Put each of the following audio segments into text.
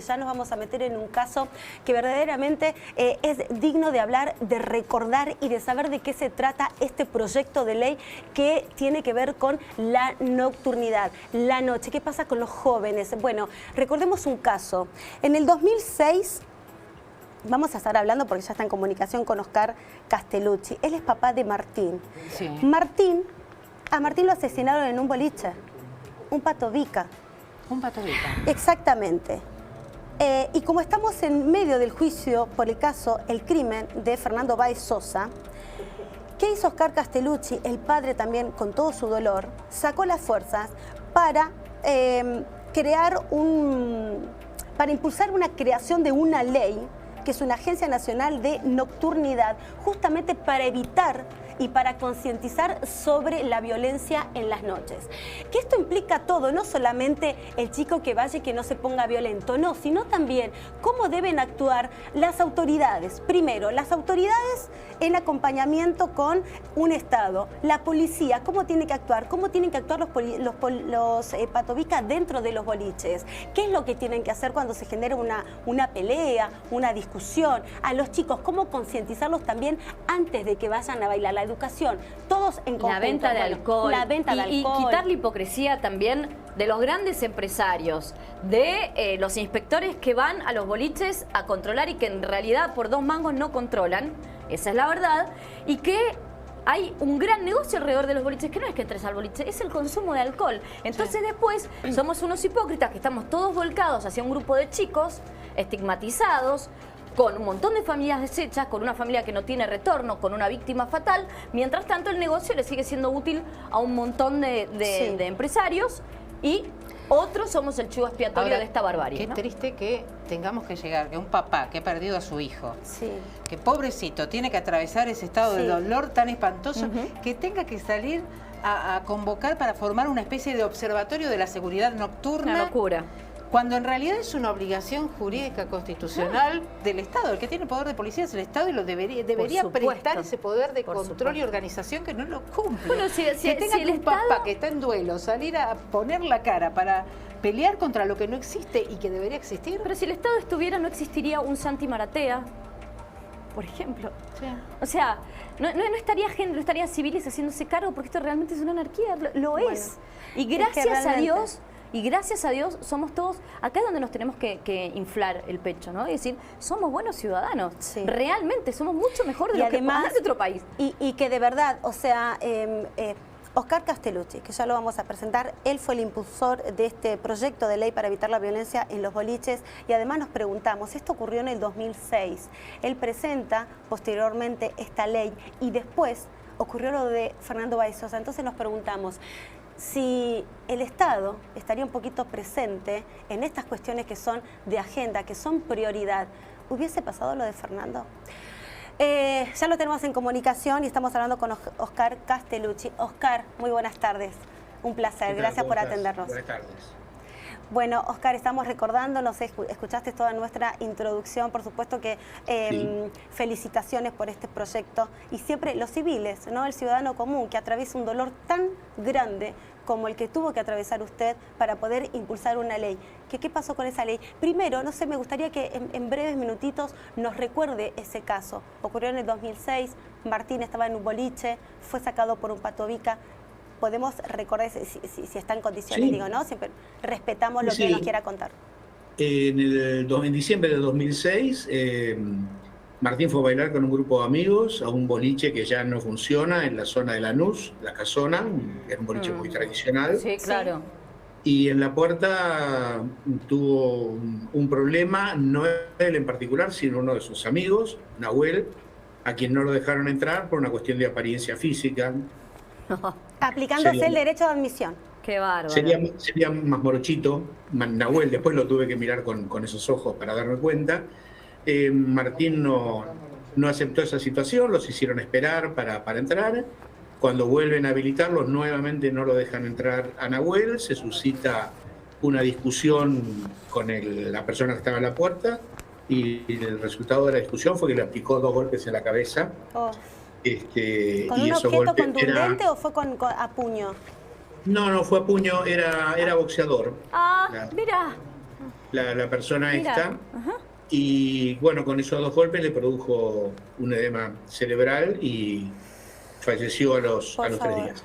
Ya nos vamos a meter en un caso que verdaderamente es digno de hablar, de recordar y de saber de qué se trata este proyecto de ley que tiene que ver con la nocturnidad, la noche. ¿Qué pasa con los jóvenes? Bueno, recordemos un caso. En el 2006, vamos a estar hablando porque ya está en comunicación con Oscar Castellucci. Él es papá de Martín. Sí. A Martín lo asesinaron en un boliche, un patovica. Un patovica. Exactamente. Y como estamos en medio del juicio por el caso El crimen de Fernando Báez Sosa, ¿qué hizo Oscar Castellucci? El padre también, con todo su dolor, sacó las fuerzas para para impulsar una creación de una ley, que es una Agencia Nacional de Nocturnidad, justamente para evitar y para concientizar sobre la violencia en las noches. Que esto implica todo, no solamente el chico que vaya y que no se ponga violento, no, sino también cómo deben actuar las autoridades. Primero, las autoridades en acompañamiento con un Estado, la policía, cómo tiene que actuar los patovicas dentro de los boliches, qué es lo que tienen que hacer cuando se genera una pelea, una discusión, a los chicos, cómo concientizarlos también antes de que vayan a bailar. La educación, todos en conjunto. La venta de alcohol. La venta de alcohol. Y quitar la hipocresía también de los grandes empresarios, de los inspectores que van a los boliches a controlar y que en realidad por 2 mangos no controlan, esa es la verdad, y que hay un gran negocio alrededor de los boliches, que no es que entres al boliche, es el consumo de alcohol. Entonces después somos unos hipócritas que estamos todos volcados hacia un grupo de chicos estigmatizados, con un montón de familias deshechas, con una familia que no tiene retorno, con una víctima fatal. Mientras tanto, el negocio le sigue siendo útil a un montón de empresarios y otros somos el chivo expiatorio de esta barbarie. Qué triste que tengamos que llegar, que un papá que ha perdido a su hijo, sí, que pobrecito tiene que atravesar ese estado de dolor tan espantoso, que tenga que salir a convocar para formar una especie de observatorio de la seguridad nocturna. Una locura. Cuando en realidad es una obligación jurídica constitucional del Estado. El que tiene poder de policía es el Estado y lo debería prestar ese poder de control y organización que no lo cumple. Bueno, que tenga un papá que está en duelo salir a poner la cara para pelear contra lo que no existe y que debería existir. Pero si el Estado estuviera, no existiría un Santi Maratea, por ejemplo. Sí. O sea, no estaría civiles haciéndose cargo, porque esto realmente es una anarquía, lo es. Y gracias a Dios... Y gracias a Dios somos todos, acá es donde nos tenemos que inflar el pecho, ¿no? Y decir, somos buenos ciudadanos, realmente somos mucho mejor de lo que pasa en otro país. Y que de verdad, o sea, Oscar Castellucci, que ya lo vamos a presentar, él fue el impulsor de este proyecto de ley para evitar la violencia en los boliches, y además nos preguntamos, esto ocurrió en el 2006, él presenta posteriormente esta ley y después ocurrió lo de Fernando Báez Sosa. Entonces nos preguntamos si el Estado estaría un poquito presente en estas cuestiones que son de agenda, que son prioridad. ¿Hubiese pasado lo de Fernando? Ya lo tenemos en comunicación y estamos hablando con Oscar Castellucci. Oscar, muy buenas tardes. Un placer, gracias por atendernos. Buenas tardes. Bueno, Oscar, estamos recordando, no sé, escuchaste toda nuestra introducción, por supuesto que felicitaciones por este proyecto, y siempre los civiles, ¿no? El ciudadano común que atraviesa un dolor tan grande como el que tuvo que atravesar usted para poder impulsar una ley. ¿Qué pasó con esa ley? Primero, no sé, me gustaría que en breves minutitos nos recuerde ese caso. Ocurrió en el 2006, Martín estaba en un boliche, fue sacado por un patovica. Podemos recordar si está en condiciones, digo, ¿no? Siempre respetamos lo que él nos quiera contar. En diciembre de 2006, Martín fue a bailar con un grupo de amigos a un boliche que ya no funciona en la zona de Lanús, La Casona, era un boliche muy tradicional. Sí, claro. Y en la puerta tuvo un problema, no él en particular, sino uno de sus amigos, Nahuel, a quien no lo dejaron entrar por una cuestión de apariencia física. Aplicándose el derecho de admisión. Qué bárbaro. Sería más morochito. Nahuel, después lo tuve que mirar con esos ojos para darme cuenta. Martín no aceptó esa situación, los hicieron esperar para entrar. Cuando vuelven a habilitarlos, nuevamente no lo dejan entrar a Nahuel. Se suscita una discusión con la persona que estaba en la puerta, y el resultado de la discusión fue que le aplicó 2 golpes en la cabeza. ¿Con un objeto contundente o fue a puño? No, fue a puño, era boxeador. Mira. la persona Mira. esta. Ajá. Y bueno, con esos 2 golpes le produjo un edema cerebral y falleció a los 3 días.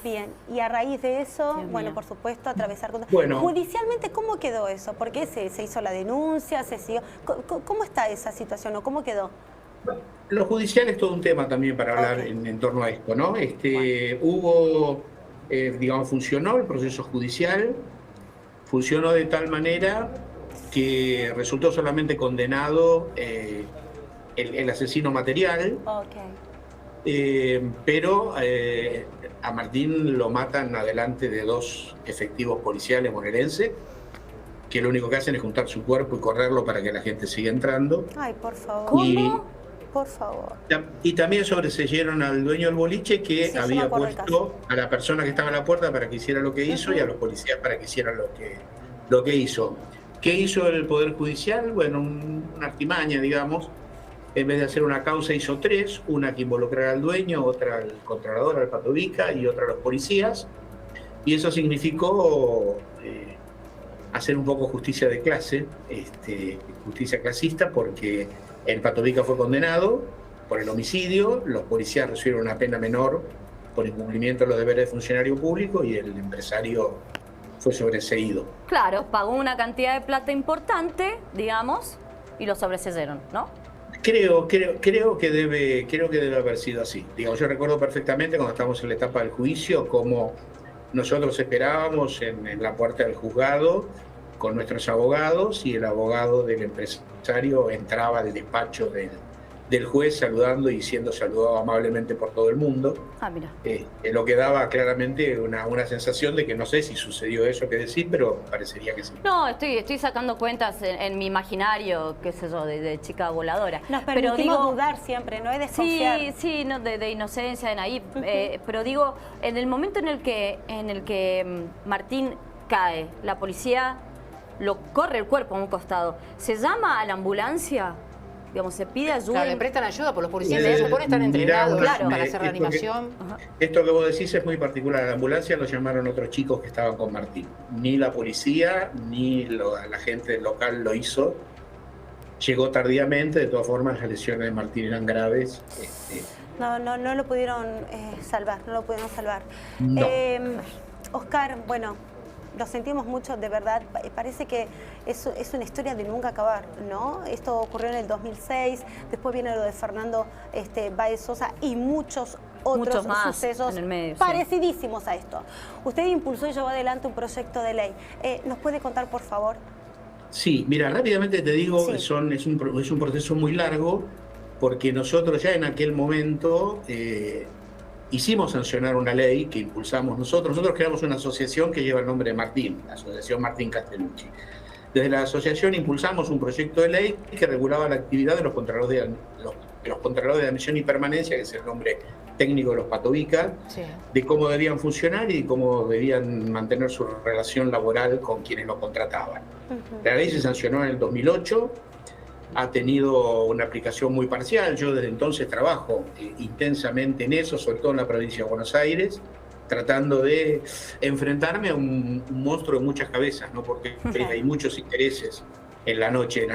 Bien, y a raíz de eso, Dios bueno, mío. por supuesto, atravesar... Bueno. Judicialmente, ¿cómo quedó eso? ¿Por qué se hizo la denuncia? ¿Se siguió? ¿Cómo está esa situación o cómo quedó? Lo judicial es todo un tema también para hablar en torno a esto, ¿no? Hubo, digamos, funcionó el proceso judicial, funcionó de tal manera que resultó solamente condenado el asesino material, pero a Martín lo matan adelante de 2 efectivos policiales bonaerenses, que lo único que hacen es juntar su cuerpo y correrlo para que la gente siga entrando. Ay, por favor. ¿Cómo? Por favor. Y también sobreseyeron al dueño del boliche, que Sí, había puesto a la persona que estaba en la puerta para que hiciera lo que hizo y a los policías para que hicieran lo que hizo. ¿Qué hizo el Poder Judicial? Bueno, una artimaña, digamos. En vez de hacer una causa, hizo 3, una que involucrara al dueño, otra al controlador, al Patovica, y otra a los policías. Y eso significó hacer un poco justicia de clase, justicia clasista, porque el Patovica fue condenado por el homicidio, los policías recibieron una pena menor por incumplimiento de los deberes de funcionario público y el empresario fue sobreseído. Claro, pagó una cantidad de plata importante, digamos, y lo sobreseyeron, ¿no? Creo que debe haber sido así. Digamos, yo recuerdo perfectamente cuando estábamos en la etapa del juicio cómo nosotros esperábamos en la puerta del juzgado con nuestros abogados y el abogado del empresario entraba al despacho del juez saludando y siendo saludado amablemente por todo el mundo. Ah, mira. Lo que daba claramente una sensación de que no sé si sucedió eso que decir, pero parecería que sí. No, estoy sacando cuentas en mi imaginario, qué sé yo, de chica voladora. Nos pero permitimos dudar siempre, ¿no? Es desconfiar. Sí, no, de inocencia, de naive. Pero digo, en el momento en el que Martín cae, la policía lo corre el cuerpo a un costado, ¿se llama a la ambulancia? Digamos, se pide ayuda. Claro, le prestan ayuda por los policías, se supone están entrenados para hacer reanimación. Esto que vos decís es muy particular. A la ambulancia lo llamaron otros chicos que estaban con Martín. Ni la policía, ni la gente local lo hizo. Llegó tardíamente, de todas formas las lesiones de Martín eran graves. No lo pudieron salvar, no lo pudieron salvar. No. Oscar, bueno, lo sentimos mucho, de verdad. Parece que es una historia de nunca acabar, ¿no? Esto ocurrió en el 2006, después viene lo de Fernando Báez Sosa y muchos otros más sucesos en el medio, parecidísimos a esto. Usted impulsó y llevó adelante un proyecto de ley. ¿Nos puede contar, por favor? Sí, mira, rápidamente te digo, Sí. es un proceso muy largo, porque nosotros ya en aquel momento hicimos sancionar una ley que impulsamos nosotros. Nosotros creamos una asociación que lleva el nombre de Martín, la Asociación Martín Castellucci. Desde la asociación impulsamos un proyecto de ley que regulaba la actividad de los controladores de admisión y permanencia, que es el nombre técnico de los Patovica, Sí. de cómo debían funcionar y cómo debían mantener su relación laboral con quienes los contrataban. La ley se sancionó en el 2008, ha tenido una aplicación muy parcial. Yo desde entonces trabajo intensamente en eso, sobre todo en la provincia de Buenos Aires, tratando de enfrentarme a un monstruo de muchas cabezas, ¿no? Porque hay muchos intereses en la noche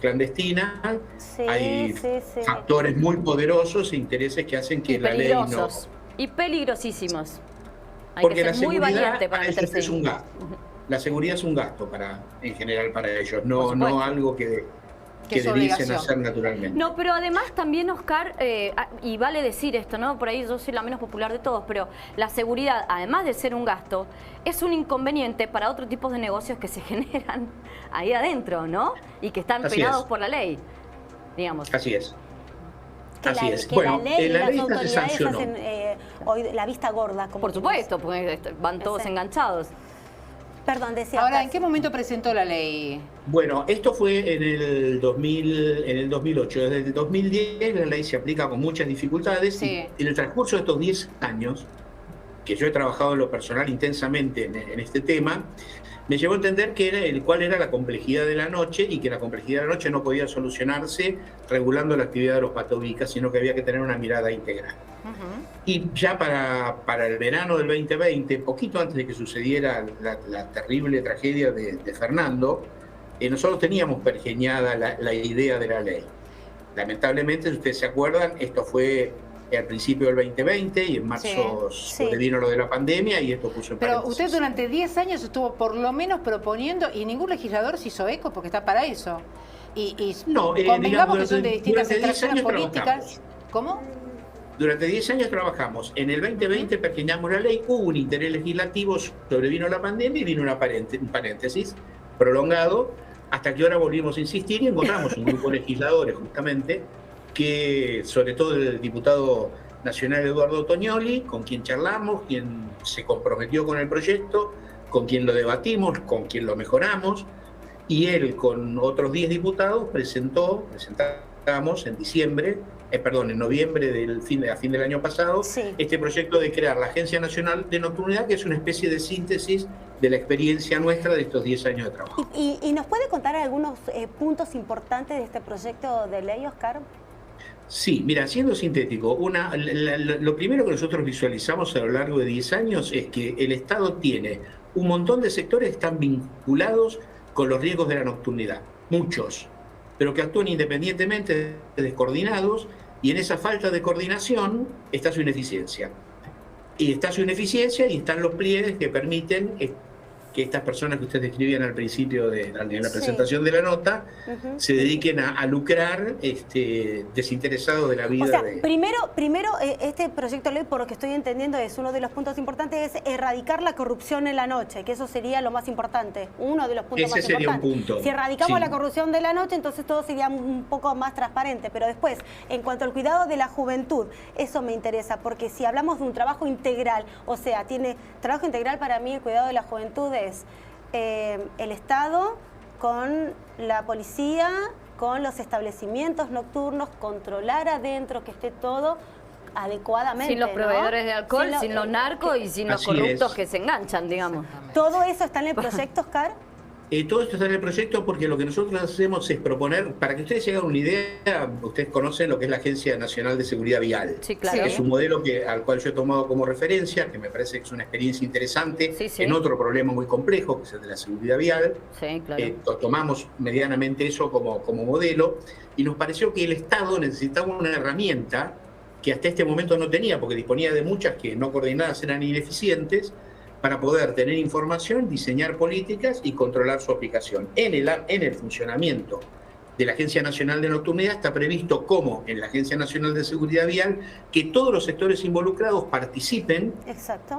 clandestina, hay factores muy poderosos e intereses que hacen que la ley no... Y peligrosísimos. Hay porque que ser muy valiente para meterse es un gasto. La seguridad es un gasto en general para ellos, no algo que debiesen hacer naturalmente. No, pero además también, Oscar, y vale decir esto, ¿no? Por ahí yo soy la menos popular de todos, pero la seguridad, además de ser un gasto, es un inconveniente para otro tipo de negocios que se generan ahí adentro, ¿no? Y que están penados por la ley, digamos. Así es. Así es. Bueno, la ley está sancionó. Hacen hoy la vista gorda. Como por supuesto, porque van todos enganchados. Perdón, decía. Ahora, ¿en qué momento presentó la ley? Bueno, esto fue en el 2008. Desde el 2010 la ley se aplica con muchas dificultades. Sí. Y en el transcurso de estos 10 años, que yo he trabajado en lo personal intensamente en este tema, me llevó a entender cuál era la complejidad de la noche y que la complejidad de la noche no podía solucionarse regulando la actividad de los Patovica, sino que había que tener una mirada integral. Y ya para el verano del 2020, poquito antes de que sucediera la terrible tragedia de Fernando, nosotros teníamos pergeñada la idea de la ley. Lamentablemente, si ustedes se acuerdan, esto fue al principio del 2020 y en marzo sobrevino lo de la pandemia y esto puso en Pero paréntesis. usted durante 10 años estuvo por lo menos proponiendo y ningún legislador se hizo eco porque está para eso. No, convengamos digamos, que son de distintas durante 10 extracciones años políticas. trabajamos. ¿Cómo? Durante 10 años trabajamos. En el 2020 pergeñamos la ley, hubo un interés legislativo, sobrevino la pandemia y vino un paréntesis prolongado, hasta que ahora volvimos a insistir y encontramos un grupo de legisladores justamente, que sobre todo el diputado nacional Eduardo Tognoli, con quien charlamos, quien se comprometió con el proyecto, con quien lo debatimos, con quien lo mejoramos, y él con otros 10 diputados presentamos en noviembre a fin del año pasado, este proyecto de crear la Agencia Nacional de Nocturnidad, que es una especie de síntesis de la experiencia nuestra de estos 10 años de trabajo. ¿Y nos puede contar algunos puntos importantes de este proyecto de ley, Oscar? Sí, mira, siendo sintético, lo primero que nosotros visualizamos a lo largo de 10 años es que el Estado tiene un montón de sectores que están vinculados con los riesgos de la nocturnidad, muchos, pero que actúan independientemente, descoordinados, y en esa falta de coordinación está su ineficiencia. Y está su ineficiencia y están los pliegues que permiten que estas personas que ustedes describían al principio de la presentación de la nota se dediquen a lucrar desinteresados de la vida. O sea, primero este proyecto de ley, por lo que estoy entendiendo, es uno de los puntos importantes, es erradicar la corrupción en la noche, que eso sería lo más importante, uno de los puntos más importantes. Ese sería un punto. Si erradicamos la corrupción de la noche, entonces todo sería un poco más transparente. Pero después, en cuanto al cuidado de la juventud, eso me interesa, porque si hablamos de un trabajo integral, o sea, trabajo integral para mí, el cuidado de la juventud es el Estado con la policía, con los establecimientos nocturnos, controlar adentro que esté todo adecuadamente. Sin los proveedores de alcohol, sin los narcos y sin los corruptos que se enganchan, digamos. ¿Todo eso está en el proyecto, Oscar? Todo esto está en el proyecto porque lo que nosotros hacemos es proponer, para que ustedes se hagan una idea, ustedes conocen lo que es la Agencia Nacional de Seguridad Vial. Sí, claro. Es un modelo al cual yo he tomado como referencia, que me parece que es una experiencia interesante en otro problema muy complejo, que es el de la seguridad vial. Sí, claro. Tomamos medianamente eso como modelo y nos pareció que el Estado necesitaba una herramienta que hasta este momento no tenía, porque disponía de muchas que no coordinadas eran ineficientes, para poder tener información, diseñar políticas y controlar su aplicación. En el funcionamiento de la Agencia Nacional de Nocturnidad está previsto, como en la Agencia Nacional de Seguridad Vial, que todos los sectores involucrados participen,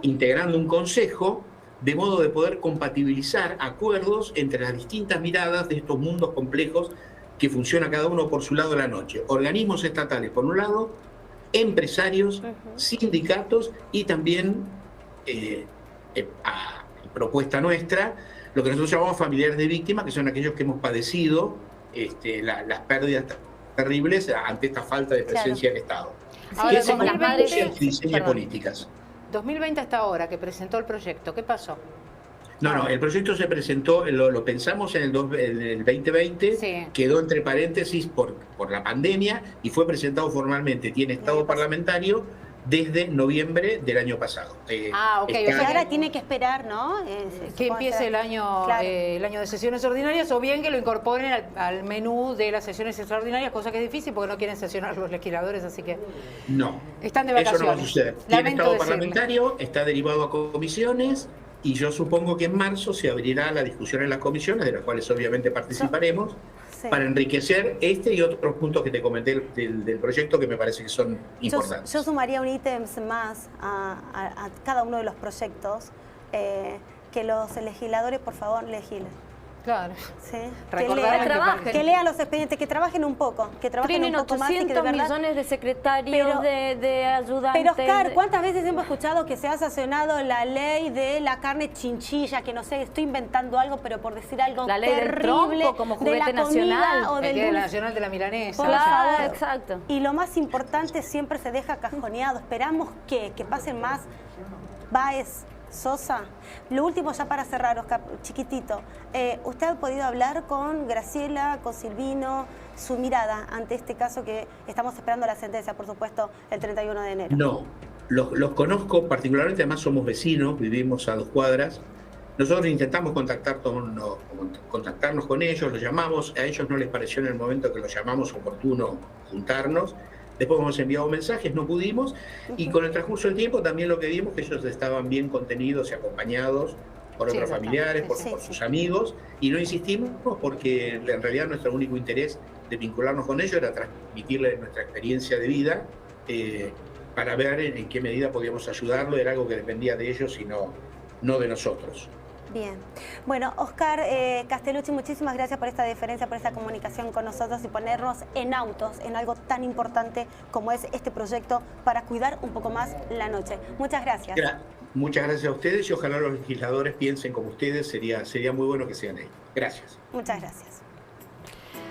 integrando un consejo, de modo de poder compatibilizar acuerdos entre las distintas miradas de estos mundos complejos que funciona cada uno por su lado de la noche. Organismos estatales, por un lado, empresarios, sindicatos y también... a propuesta nuestra, lo que nosotros llamamos familiares de víctimas, que son aquellos que hemos padecido las pérdidas terribles ante esta falta de presencia del Estado. Ahora, como las madres diseña políticas. 2020 hasta ahora, que presentó el proyecto, ¿qué pasó? No, el proyecto se presentó, lo pensamos en el 2020, quedó entre paréntesis por la pandemia y fue presentado formalmente, tiene estado parlamentario desde noviembre del año pasado. Ok. Y ahora tiene que esperar, ¿no? Que empiece el año de sesiones ordinarias, o bien que lo incorporen al menú de las sesiones extraordinarias, cosa que es difícil porque no quieren sesionar los legisladores, así que... No, están de vacaciones. Eso no va a suceder. Tiene estado parlamentario, está derivado a comisiones, y yo supongo que en marzo se abrirá la discusión en las comisiones, de las cuales obviamente participaremos, para enriquecer este y otros puntos que te comenté del proyecto que me parece que son importantes. Yo sumaría un ítem más a cada uno de los proyectos, que los legisladores, por favor, legislen. Claro. ¿Sí? Que lean los expedientes, que trabajen un poco, que trabajen un poco más. Tienen 800 millones de secretarios, de ayudantes. Pero Oscar, ¿cuántas veces hemos escuchado que se ha sancionado la ley de la carne chinchilla? Que no sé, estoy inventando algo, pero por decir algo la ley terrible, del trompo como juguete nacional. O el Día Nacional de la Milanesa. Claro, exacto. Y lo más importante siempre se deja cajoneado. Esperamos que pasen más. Báez, Sosa. Lo último ya para cerrar, Oscar, chiquitito. ¿Usted ha podido hablar con Graciela, con Silvino, su mirada ante este caso que estamos esperando la sentencia, por supuesto, el 31 de enero? No, los conozco particularmente, además somos vecinos, vivimos a 2 cuadras, Nosotros intentamos contactarnos con ellos, los llamamos, a ellos no les pareció en el momento que los llamamos oportuno juntarnos. Después hemos enviado mensajes, no pudimos, y con el transcurso del tiempo también lo que vimos que ellos estaban bien contenidos y acompañados por otros familiares, por sus amigos, y no insistimos porque en realidad nuestro único interés de vincularnos con ellos era transmitirles nuestra experiencia de vida para ver en qué medida podíamos ayudarlo. Era algo que dependía de ellos y no de nosotros. Bien. Bueno, Oscar Castellucci, muchísimas gracias por esta deferencia, por esta comunicación con nosotros y ponernos en autos en algo tan importante como es este proyecto para cuidar un poco más la noche. Muchas gracias. Muchas gracias a ustedes y ojalá los legisladores piensen como ustedes, sería muy bueno que sean ellos. Gracias. Muchas gracias.